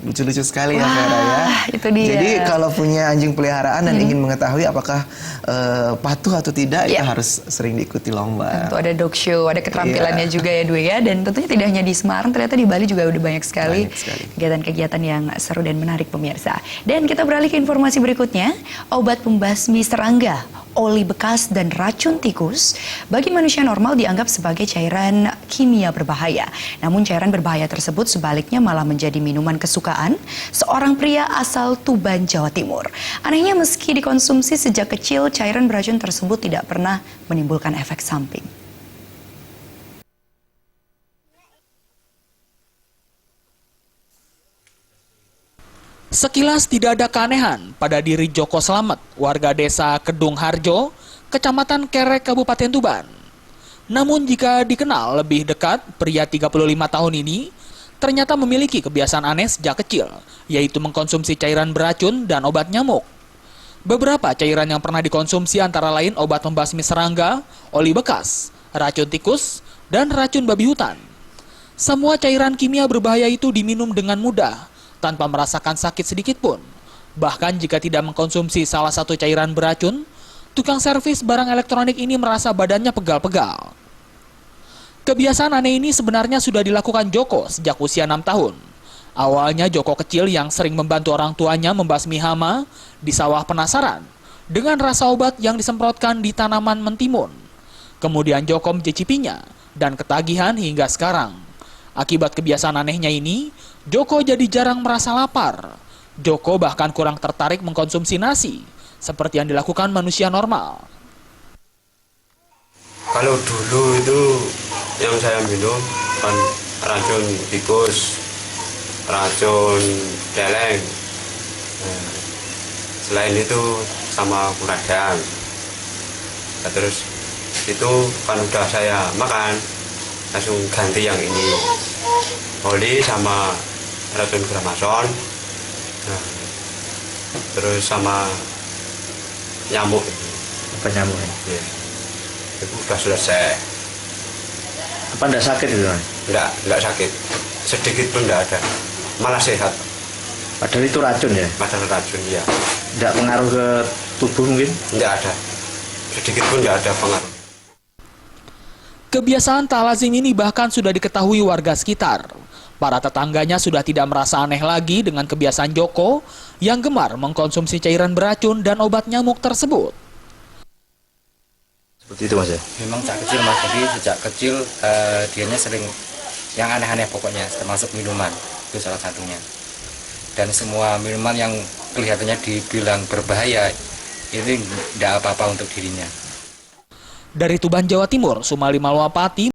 Lucu-lucu sekali ya Vera ya. Itu dia. Jadi kalau punya anjing peliharaan dan ingin mengetahui apakah patuh atau tidak, itu harus sering diikuti lomba. Tentu ada dog show, ada keterampilannya juga ya Dwi ya. Dan tentunya tidak hanya di Semarang, ternyata di Bali juga udah banyak sekali kegiatan-kegiatan yang seru dan menarik pemirsa. Dan kita beralih ke informasi berikutnya, obat pembasmi serangga, oli bekas dan racun tikus bagi manusia normal dianggap sebagai cairan kimia berbahaya. Namun cairan berbahaya tersebut sebaliknya malah menjadi minuman kesukaan seorang pria asal Tuban, Jawa Timur. Anehnya meski dikonsumsi sejak kecil, cairan beracun tersebut tidak pernah menimbulkan efek samping. Sekilas tidak ada keanehan pada diri Joko Slamet, warga desa Kedung Harjo, Kecamatan Kerek, Kabupaten Tuban. Namun jika dikenal lebih dekat, pria 35 tahun ini ternyata memiliki kebiasaan aneh sejak kecil, yaitu mengkonsumsi cairan beracun dan obat nyamuk. Beberapa cairan yang pernah dikonsumsi antara lain obat pembasmi serangga, oli bekas, racun tikus, dan racun babi hutan. Semua cairan kimia berbahaya itu diminum dengan mudah, tanpa merasakan sakit sedikit pun. Bahkan jika tidak mengkonsumsi salah satu cairan beracun, tukang servis barang elektronik ini merasa badannya pegal-pegal. Kebiasaan aneh ini sebenarnya sudah dilakukan Joko sejak usia 6 tahun. Awalnya Joko kecil yang sering membantu orang tuanya membasmi hama di sawah penasaran dengan rasa obat yang disemprotkan di tanaman mentimun. Kemudian Joko mencicipinya dan ketagihan hingga sekarang. Akibat kebiasaan anehnya ini, Joko jadi jarang merasa lapar. Joko bahkan kurang tertarik mengkonsumsi nasi, seperti yang dilakukan manusia normal. Kalau dulu itu yang saya minum kan racun tikus, racun celeng. Selain itu sama kuradang. Nah, terus itu kan udah saya makan, langsung ganti yang ini, oli sama racun gramason, nah, terus sama nyamuk. Apa nyamuk? Ya. Itu udah selesai. Apa enggak sakit itu? Enggak sakit, sedikit pun enggak ada, malah sehat. Padahal itu racun ya? Padahal racun ya. Enggak pengaruh ke tubuh mungkin? Enggak ada, sedikit pun enggak ada pengaruh. Kebiasaan tak lazim ini bahkan sudah diketahui warga sekitar. Para tetangganya sudah tidak merasa aneh lagi dengan kebiasaan Joko yang gemar mengkonsumsi cairan beracun dan obat nyamuk tersebut. Seperti itu Mas ya? Memang sejak kecil Mas, jadi sejak kecil dianya sering yang aneh-aneh pokoknya, termasuk minuman, itu salah satunya. Dan semua minuman yang kelihatannya dibilang berbahaya, ini tidak apa-apa untuk dirinya. Dari Tuban, Jawa Timur, Sumali Malwapati